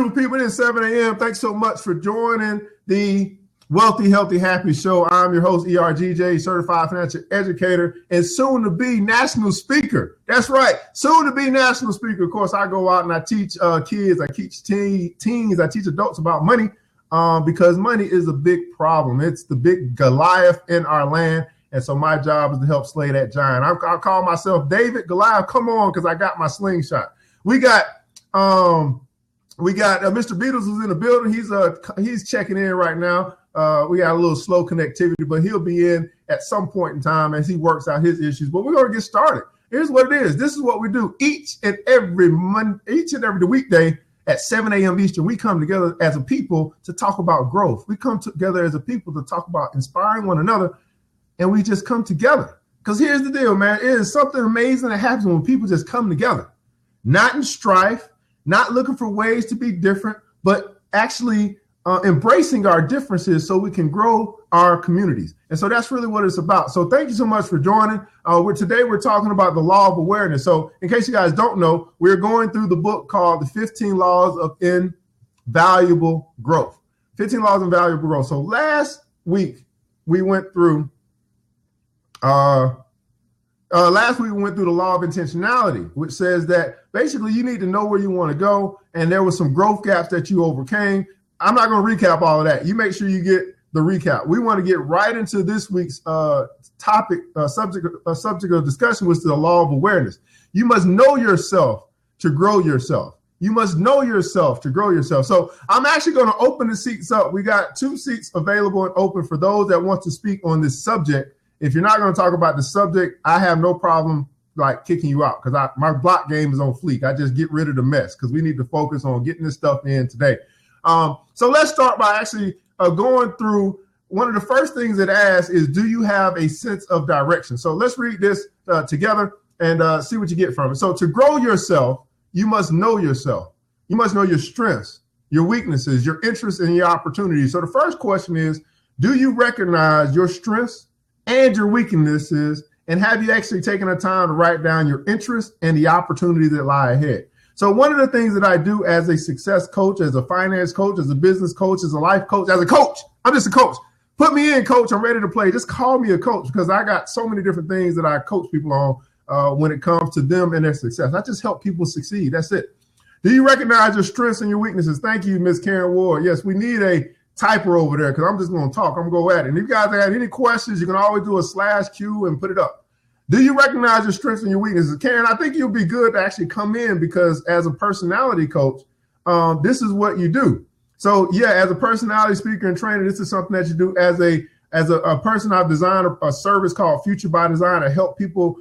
Beautiful people, it is 7 a.m. Thanks so much for joining the Wealthy, Healthy, Happy Show. I'm your host, ERGJ, certified financial educator, and soon to be national speaker. That's right, soon to be national speaker. Of course, I go out and I teach kids, I teach teens, I teach adults about money because money is a big problem. It's the big Goliath in our land. And so my job is to help slay that giant. I call myself David Goliath. Come on, because I got my slingshot. We got Mr. Beatles who's in the building. He's checking in right now. We got a little slow connectivity, but he'll be in at some point in time as he works out his issues. But we're going to get started. Here's what it is. This is what we do each and every weekday at 7 a.m. Eastern. We come together as a people to talk about growth. We come together as a people to talk about inspiring one another, and we just come together. Because here's the deal, man. It is something amazing that happens when people just come together. Not in strife, not looking for ways to be different, but actually embracing our differences so we can grow our communities. And so that's really what it's about. So thank you so much for joining. Today we're talking about the law of awareness. So in case you guys don't know, we're going through the book called The 15 Laws of Invaluable Growth. 15 Laws of Invaluable Growth. So last week we went through the law of intentionality, which says that basically you need to know where you want to go. And there were some growth gaps that you overcame. I'm not going to recap all of that. You make sure you get the recap. We want to get right into this week's subject of discussion, which is the law of awareness. You must know yourself to grow yourself. You must know yourself to grow yourself. So I'm actually going to open the seats up. We got 2 seats available and open for those that want to speak on this subject. If you're not going to talk about the subject, I have no problem like kicking you out because my block game is on fleek. I just get rid of the mess because we need to focus on getting this stuff in today. So let's start by actually going through one of the first things it asks is, do you have a sense of direction? So let's read this together and see what you get from it. So to grow yourself, you must know yourself. You must know your strengths, your weaknesses, your interests, and your opportunities. So the first question is, do you recognize your strengths and your weaknesses, and have you actually taken the time to write down your interests and the opportunities that lie ahead? So one of the things that I do as a success coach, as a finance coach, as a business coach, as a life coach, as a coach, I'm just a coach. Put me in, coach. I'm ready to play. Just call me a coach because I got so many different things that I coach people on when it comes to them and their success. I just help people succeed. That's it. Do you recognize your strengths and your weaknesses? Thank you, Ms. Karen Ward. Yes, we need a typer over there because I'm just going to talk. I'm going to go at it. And if you guys have any questions, you can always do a /Q and put it up. Do you recognize your strengths and your weaknesses? Karen, I think you'll be good to actually come in because as a personality coach, this is what you do. So yeah, as a personality speaker and trainer, this is something that you do as a person. I've designed a service called Future by Design to help people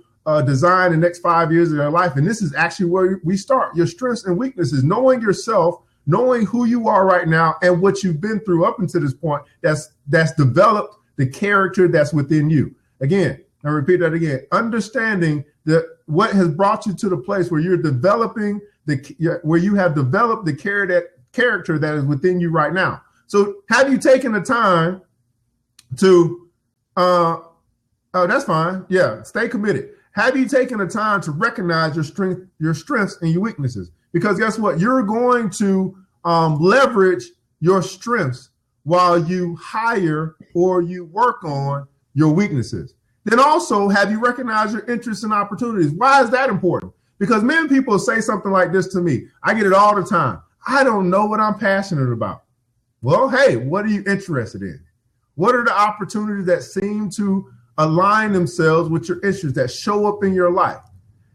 design the next 5 years of their life. And this is actually where we start. Your strengths and weaknesses, knowing yourself, knowing who you are right now and what you've been through up until this point, that's developed the character that's within you. Again, I repeat that again, understanding what has brought you to the place where you're developing where you have developed the character that is within you right now. So have you taken the time to, that's fine. Yeah. Stay committed. Have you taken the time to recognize your strengths and your weaknesses? Because guess what? You're going to leverage your strengths while you hire or you work on your weaknesses. Then also, have you recognized your interests and opportunities? Why is that important? Because many people say something like this to me. I get it all the time. I don't know what I'm passionate about. Well, hey, what are you interested in? What are the opportunities that seem to align themselves with your interests that show up in your life?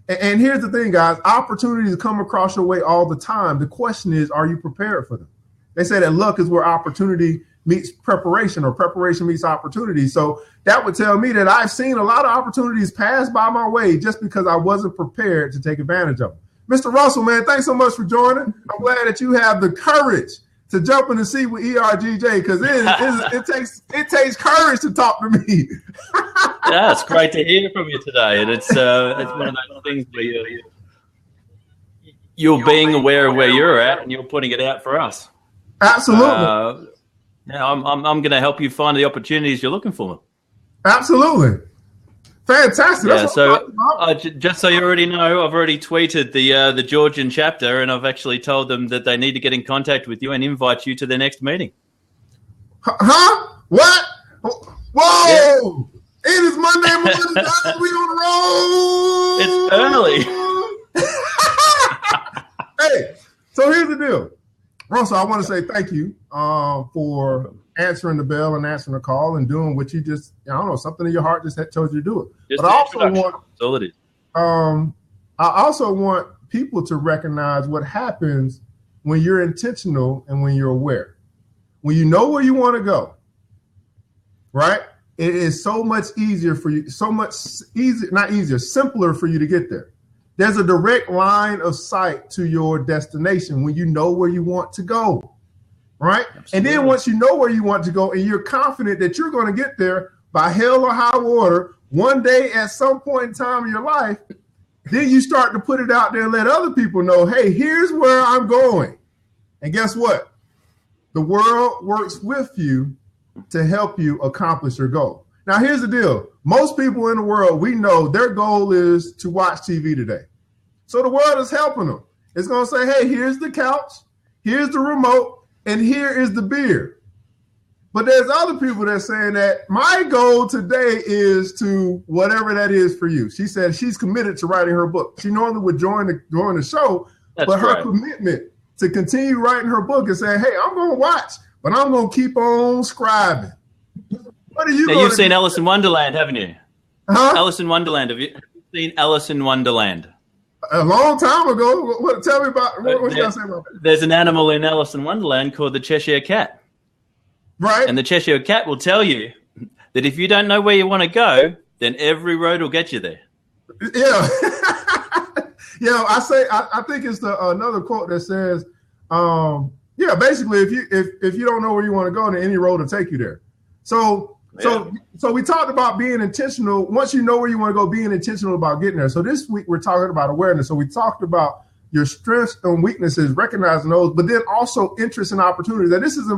And here's the thing, guys, opportunities come across your way all the time. The question is, are you prepared for them? They say that luck is where opportunity meets preparation or preparation meets opportunity. So that would tell me that I've seen a lot of opportunities pass by my way just because I wasn't prepared to take advantage of them. Mr. Russell, man, thanks so much for joining. I'm glad that you have the courage to jump in the seat with ERGJ because it takes courage to talk to me. Yeah, it's great to hear from you today. And it's one of those things where you're being aware of where you're at and you're putting it out for us. Absolutely. Now I'm going to help you find the opportunities you're looking for. Absolutely. Fantastic. Yeah, That's so just so you already know, I've already tweeted the Georgian chapter, and I've actually told them that they need to get in contact with you and invite you to their next meeting. Huh? What? Whoa! Yeah. It is Monday morning, guys. We on It's the road. Hey, so here's the deal. Russell, I want to say thank you for answering the bell and answering the call and doing what you just, I don't know, something in your heart just told you to do it. Just but I also want, that's all it is. I also want people to recognize what happens when you're intentional and when you're aware. When you know where you want to go, right? It is so much easier for you, simpler for you to get there. There's a direct line of sight to your destination when you know where you want to go, right? Absolutely. And then once you know where you want to go and you're confident that you're going to get there by hell or high water, one day at some point in time in your life, then you start to put it out there and let other people know, hey, here's where I'm going. And guess what? The world works with you to help you accomplish your goal. Now, here's the deal. Most people in the world, we know their goal is to watch TV today. So the world is helping them. It's going to say, hey, here's the couch, here's the remote, and here is the beer. But there's other people that are saying that my goal today is to whatever that is for you. She said she's committed to writing her book. She normally would join the show, but her commitment to continue writing her book and saying, hey, I'm going to watch, but I'm going to keep on scribing. What are you now, you've seen Alice in Wonderland, haven't you? Huh? Alice in Wonderland. Have you seen Alice in Wonderland? A long time ago. Tell me about what you got to say about that? There's an animal in Alice in Wonderland called the Cheshire Cat. Right. And the Cheshire Cat will tell you that if you don't know where you want to go, then every road will get you there. Yeah. Yeah, I think it's another quote that says, basically if you don't know where you want to go, then any road will take you there. So we talked about being intentional. Once you know where you want to go, being intentional about getting there. So this week we're talking about awareness. So we talked about your strengths and weaknesses, recognizing those, but then also interests and opportunities. And this is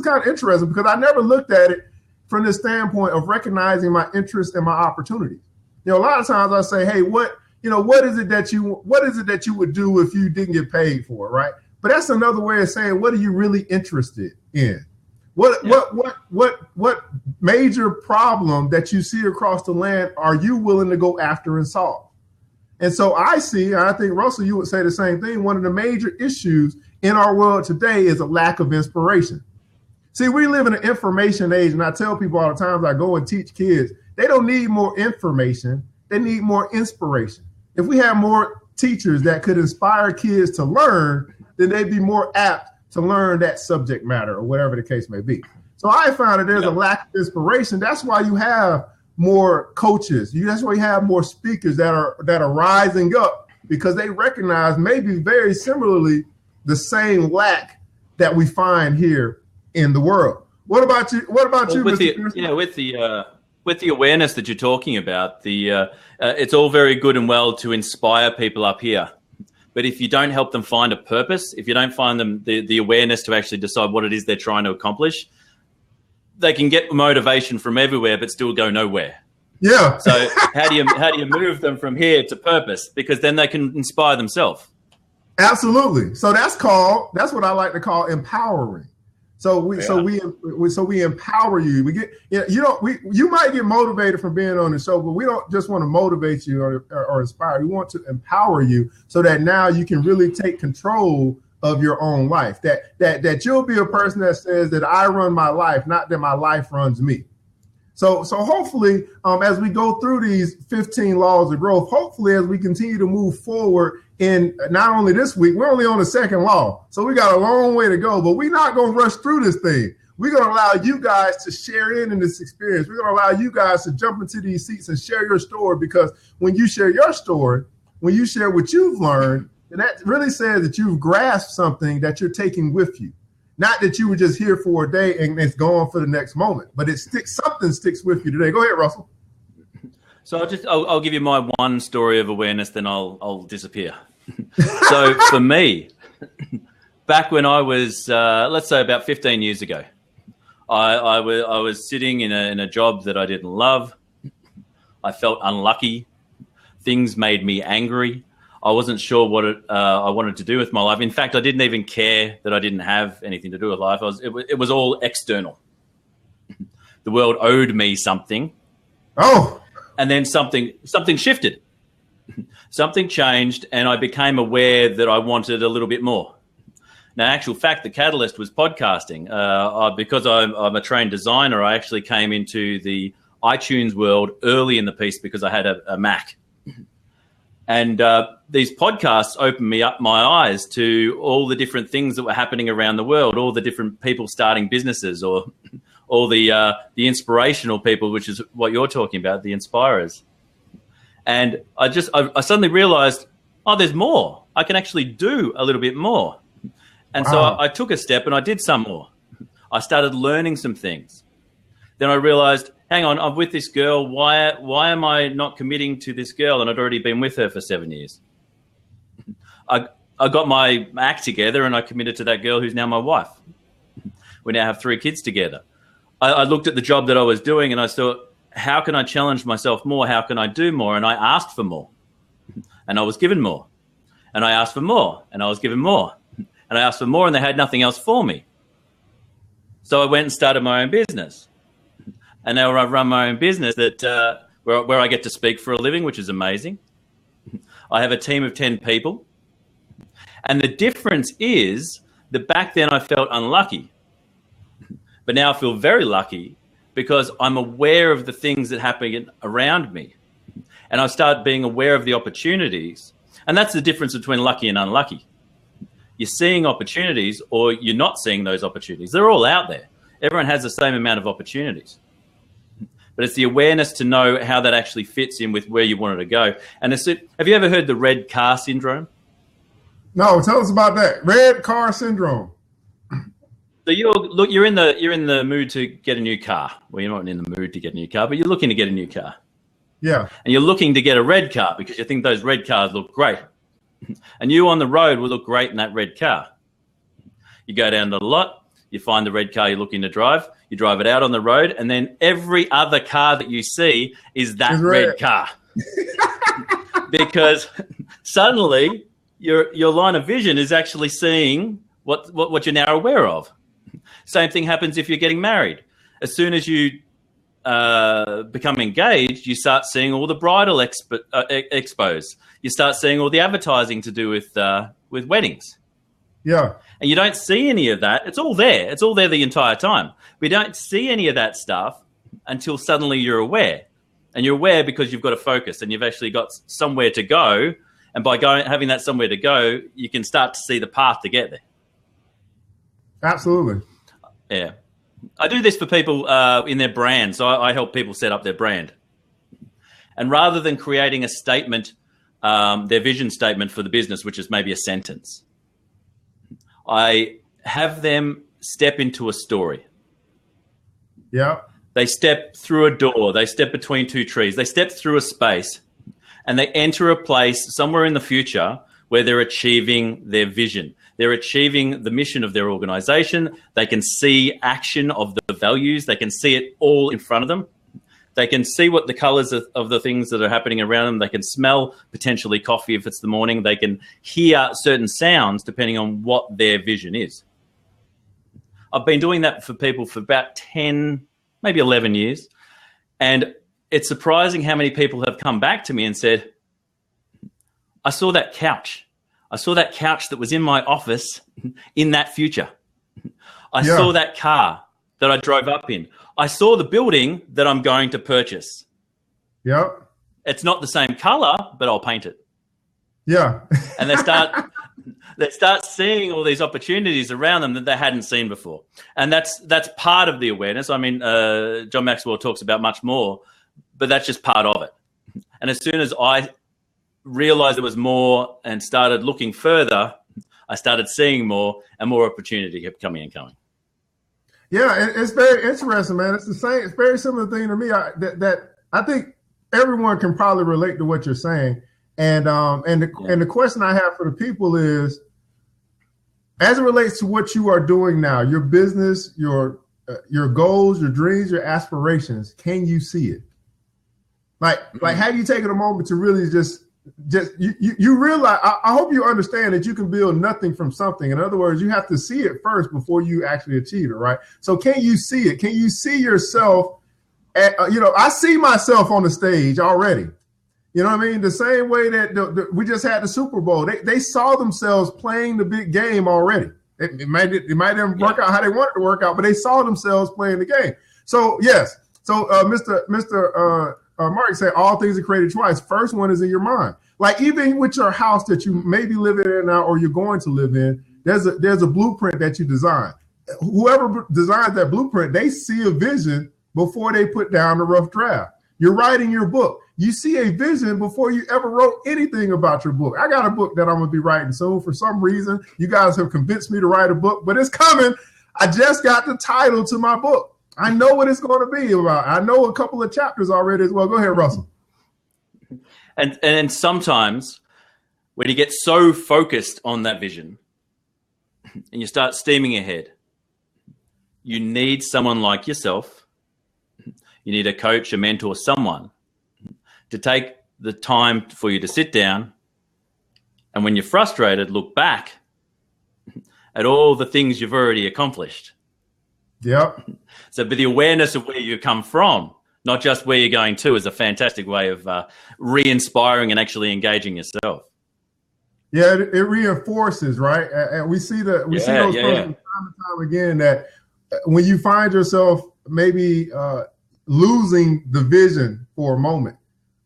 kind of interesting because I never looked at it from the standpoint of recognizing my interests and my opportunities. A lot of times I say, hey, what is it that you would do if you didn't get paid for it, right? But that's another way of saying, what are you really interested in? What major problem that you see across the land are you willing to go after and solve? And so I think, Russell, you would say the same thing. One of the major issues in our world today is a lack of inspiration. See, we live in an information age, and I tell people all the time, I go and teach kids, they don't need more information, they need more inspiration. If we had more teachers that could inspire kids to learn, then they'd be more apt to learn that subject matter or whatever the case may be. So I found that there's a lack of inspiration. That's why you have more coaches. That's why you have more speakers that are rising up because they recognize maybe very similarly the same lack that we find here in the world. What about you? What about you, Mr. With the awareness that you're talking about, it's all very good and well to inspire people up here. But if you don't help them find a purpose, if you don't find them the awareness to actually decide what it is they're trying to accomplish, they can get motivation from everywhere but still go nowhere. Yeah. So how do you move them from here to purpose? Because then they can inspire themselves. Absolutely. So that's what I like to call empowering. So we empower you. You might get motivated from being on the show, but we don't just want to motivate you or inspire. We want to empower you so that now you can really take control of your own life. That you'll be a person that says that I run my life, not that my life runs me. So hopefully, as we go through these 15 laws of growth, hopefully as we continue to move forward in not only this week, we're only on the second law. So we got a long way to go, but we're not going to rush through this thing. We're going to allow you guys to share in this experience. We're going to allow you guys to jump into these seats and share your story, because when you share your story, when you share what you've learned, then that really says that you've grasped something that you're taking with you. Not that you were just here for a day and it's gone for the next moment, but something sticks with you today. Go ahead, Russell. So I'll give you my one story of awareness, then I'll disappear. So for me, back when I was, let's say about 15 years ago, I was sitting in a job that I didn't love. I felt unlucky. Things made me angry. I wasn't sure what I wanted to do with my life. In fact, I didn't even care that I didn't have anything to do with life. It was all external. The world owed me something. Oh. And then something shifted. Something changed, and I became aware that I wanted a little bit more. Now, actual fact, the catalyst was podcasting. Because I'm a trained designer, I actually came into the iTunes world early in the piece because I had a Mac. And these podcasts opened me up my eyes to all the different things that were happening around the world, all the different people starting businesses, or all the inspirational people, which is what you're talking about, the inspirers. And I suddenly realized, oh, there's more. I can actually do a little bit more. And so I took a step and I did some more. I started learning some things. Then I realized, hang on, I'm with this girl. Why am I not committing to this girl? And I'd already been with her for 7 years. I got my act together and I committed to that girl who's now my wife. We now have 3 kids together. I looked at the job that I was doing and I thought, how can I challenge myself more? How can I do more? And I asked for more. And I was given more. And I asked for more. And I was given more. And I asked for more and they had nothing else for me. So I went and started my own business. And now I run my own business that where I get to speak for a living, which is amazing. I have a team of 10 people. And the difference is that back then I felt unlucky. But now I feel very lucky because I'm aware of the things that happen around me. And I start being aware of the opportunities. And that's the difference between lucky and unlucky. You're seeing opportunities or you're not seeing those opportunities. They're all out there. Everyone has the same amount of opportunities. But it's the awareness to know how that actually fits in with where you wanted to go. And have you ever heard the red car syndrome? No, tell us about that. Red car syndrome. So you're in the mood to get a new car. Well, you're not in the mood to get a new car, but you're looking to get a new car. Yeah. And you're looking to get a red car because you think those red cars look great. And you on the road will look great in that red car. You go down to the lot, you find the red car you're looking to drive, you drive it out on the road, and then every other car that you see is that red car. Because suddenly your line of vision is actually seeing what you're now aware of. Same thing happens if you're getting married. As soon as you become engaged, you start seeing all the bridal expos. You start seeing all the advertising to do with weddings. Yeah. And you don't see any of that. It's all there. It's all there the entire time. We don't see any of that stuff until suddenly you're aware. And you're aware because you've got a focus and you've actually got somewhere to go. And by having that somewhere to go, you can start to see the path to get there. Absolutely. Yeah. I do this for people in their brand. So I help people set up their brand. And rather than creating a statement, their vision statement for the business, which is maybe a sentence, I have them step into a story. Yeah. They step through a door. They step between 2 trees. They step through a space and they enter a place somewhere in the future where they're achieving their vision. They're achieving the mission of their organization. They can see action of the values. They can see it all in front of them. They can see what the colors of the things that are happening around them. They can smell potentially coffee if it's the morning. They can hear certain sounds depending on what their vision is. I've been doing that for people for about 10, maybe 11 years. And it's surprising how many people have come back to me and said, I saw that couch. I saw that couch that was in my office in that future. I saw that car that I drove up in. I saw the building that I'm going to purchase. Yep. It's not the same color, but I'll paint it. Yeah. And they start seeing all these opportunities around them that they hadn't seen before. And that's part of the awareness. I mean, John Maxwell talks about much more, but that's just part of it. And as soon as I realized there was more and started looking further, I started seeing more and more opportunity kept coming and coming. Yeah, it's very interesting, man. It's the same. It's very similar thing to me. That I think everyone can probably relate to what you're saying. And the question I have for the people is, as it relates to what you are doing now, your business, your goals, your dreams, your aspirations, can you see it? Like have you taken a moment to really just you realize, I hope you understand that you can build nothing from something. In other words, you have to see it first before you actually achieve it, right? So can you see it? Can you see yourself I see myself on the stage already. You know what I mean? The same way that we just had the Super Bowl. They saw themselves playing the big game already. It might didn't work out how they wanted to work out, but they saw themselves playing the game. So yes. So Mr. Mark said all things are created twice. First one is in your mind. Like even with your house that you may be living in now or you're going to live in, there's a blueprint that you design. Whoever designs that blueprint, they see a vision before they put down the rough draft. You're writing your book. You see a vision before you ever wrote anything about your book. I got a book that I'm going to be writing soon. For some reason, you guys have convinced me to write a book, but it's coming. I just got the title to my book. I know what it's going to be about. I know a couple of chapters already as well. Go ahead, Russell. And sometimes when you get so focused on that vision and you start steaming ahead, you need someone like yourself. You need a coach, a mentor, someone to take the time for you to sit down and when you're frustrated, look back at all the things you've already accomplished. Yep. So but the awareness of where you come from, not just where you're going to, is a fantastic way of re-inspiring and actually engaging yourself. Yeah, it reinforces, right? And we see those from time to time again that when you find yourself maybe losing the vision for a moment,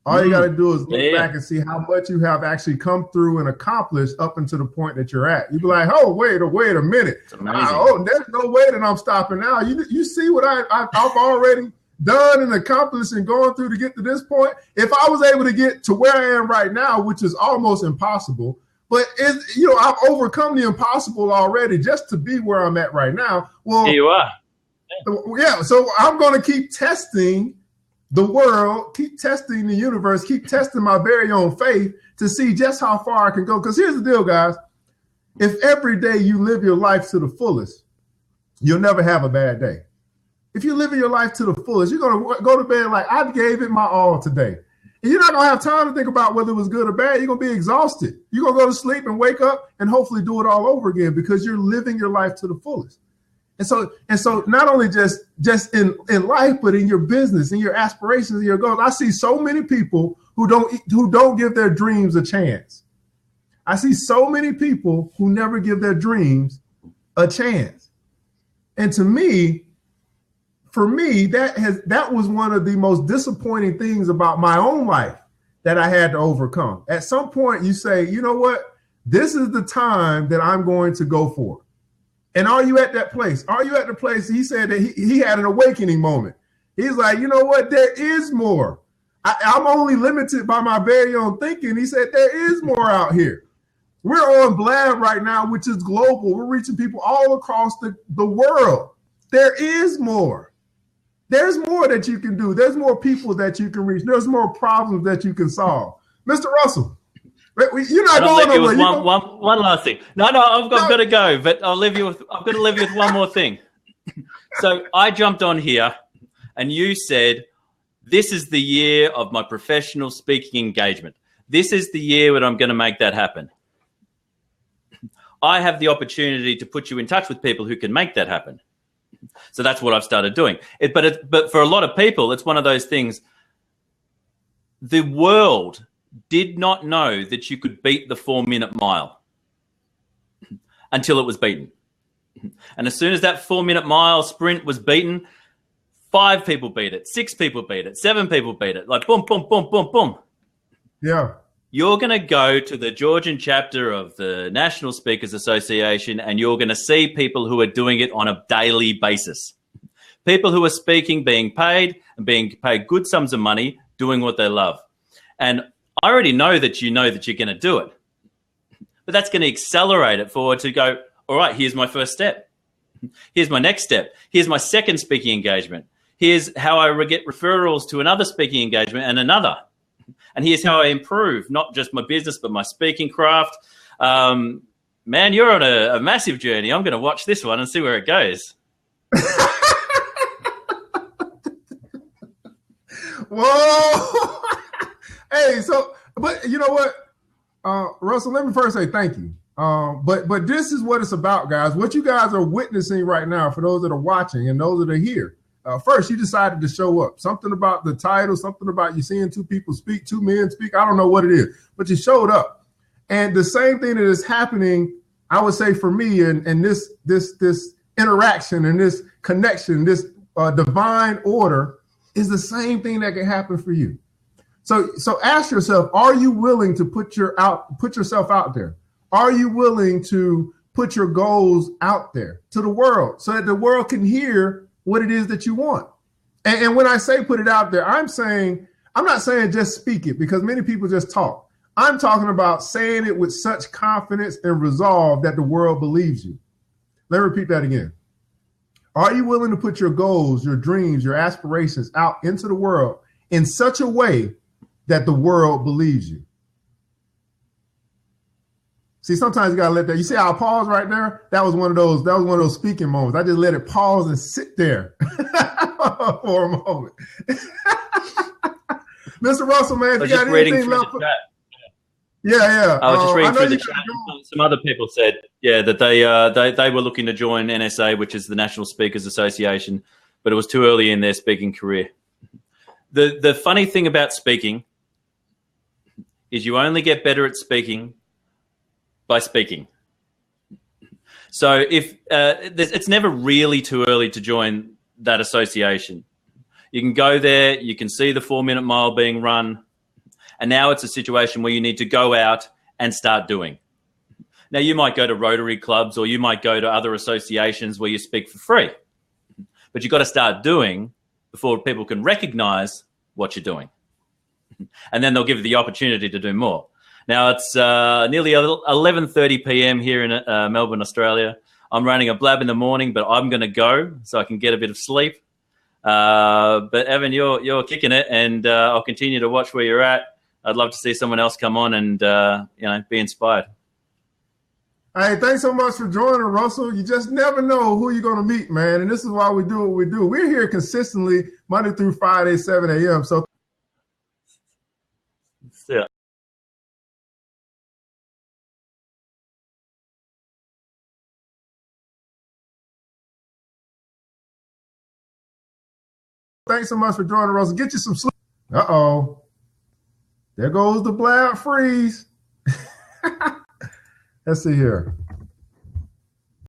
all you got to do is look back and see how much you have actually come through and accomplished up until the point that you're at. You'd be like, oh, wait a minute. It's amazing. There's no way that I'm stopping now. You see what I've already done and accomplished and going through to get to this point. If I was able to get to where I am right now, which is almost impossible, but I've overcome the impossible already just to be where I'm at right now. Well, here you are. Yeah. So I'm going to keep testing the world, keep testing the universe, keep testing my very own faith to see just how far I can go. Because here's the deal, guys. If every day you live your life to the fullest, you'll never have a bad day. If you're living your life to the fullest, you're going to go to bed like, I gave it my all today. And you're not going to have time to think about whether it was good or bad. You're going to be exhausted. You're going to go to sleep and wake up and hopefully do it all over again because you're living your life to the fullest. And so not only just in life, but in your business, in your aspirations, and your goals. I see so many people who don't give their dreams a chance. I see so many people who never give their dreams a chance. And for me, that was one of the most disappointing things about my own life that I had to overcome. At some point, you say, you know what? This is the time that I'm going to go for it. And are you at that place? Are you at the place? He said that he had an awakening moment. He's like, you know what? There is more. I'm only limited by my very own thinking. He said, there is more out here. We're on Blab right now, which is global. We're reaching people all across the world. There is more. There's more that you can do. There's more people that you can reach. There's more problems that you can solve. Mr. Russell, you're not going nowhere. One last thing. No, I've got to go, but I've got to leave you with one more thing. So I jumped on here and you said, this is the year of my professional speaking engagement. This is the year when I'm going to make that happen. I have the opportunity to put you in touch with people who can make that happen. So that's what I've started doing. But for a lot of people, it's one of those things. The world did not know that you could beat the 4-minute mile until it was beaten. And as soon as that 4-minute mile sprint was beaten, 5 people beat it, 6 people beat it, 7 people beat it, like boom, boom, boom, boom, boom. Yeah. You're going to go to the Georgian chapter of the National Speakers Association and you're going to see people who are doing it on a daily basis. People who are speaking, being paid good sums of money, doing what they love. And I already know that you're going to do it. But that's going to accelerate it forward to go, all right, here's my first step. Here's my next step. Here's my second speaking engagement. Here's how I get referrals to another speaking engagement and another. And here's how I improve, not just my business, but my speaking craft. Man, you're on a massive journey. I'm going to watch this one and see where it goes. Whoa. Hey, so, but you know what, Russell, let me first say thank you. But this is what it's about, guys. What you guys are witnessing right now, for those that are watching and those that are here. First, you decided to show up. Something about the title, something about you seeing two people speak, two men speak. I don't know what it is, but you showed up. And the same thing that is happening, I would say, for me, and this interaction and this connection, this divine order, is the same thing that can happen for you. So ask yourself: are you willing to put yourself out there? Are you willing to put your goals out there to the world so that the world can hear what it is that you want? And when I say put it out there, I'm not saying just speak it, because many people just talk. I'm talking about saying it with such confidence and resolve that the world believes you. Let me repeat that again. Are you willing to put your goals, your dreams, your aspirations out into the world in such a way that the world believes you? See, sometimes you gotta let that. You see how I pause right there? That was one of those speaking moments. I just let it pause and sit there for a moment. Mr. Russell, man, if you got anything left? Yeah. I was just reading through the chat. Some other people said, that they were looking to join NSA, which is the National Speakers Association, but it was too early in their speaking career. The funny thing about speaking is you only get better at speaking by speaking. So it's never really too early to join that association. You can go there, you can see the 4-minute mile being run, and now it's a situation where you need to go out and start doing. Now, you might go to Rotary clubs, or you might go to other associations where you speak for free, but you've got to start doing before people can recognize what you're doing. And then they'll give you the opportunity to do more. Now, it's nearly 11:30 p.m. here in Melbourne, Australia. I'm running a blab in the morning, but I'm going to go so I can get a bit of sleep. But Evan, you're kicking it, and I'll continue to watch where you're at. I'd love to see someone else come on and be inspired. Hey, thanks so much for joining, Russell. You just never know who you're going to meet, man. And this is why we do what we do. We're here consistently Monday through Friday, 7 a.m. So yeah. Thanks so much for joining, Russell. Get you some sleep. Uh-oh. There goes the blab freeze. Let's see here.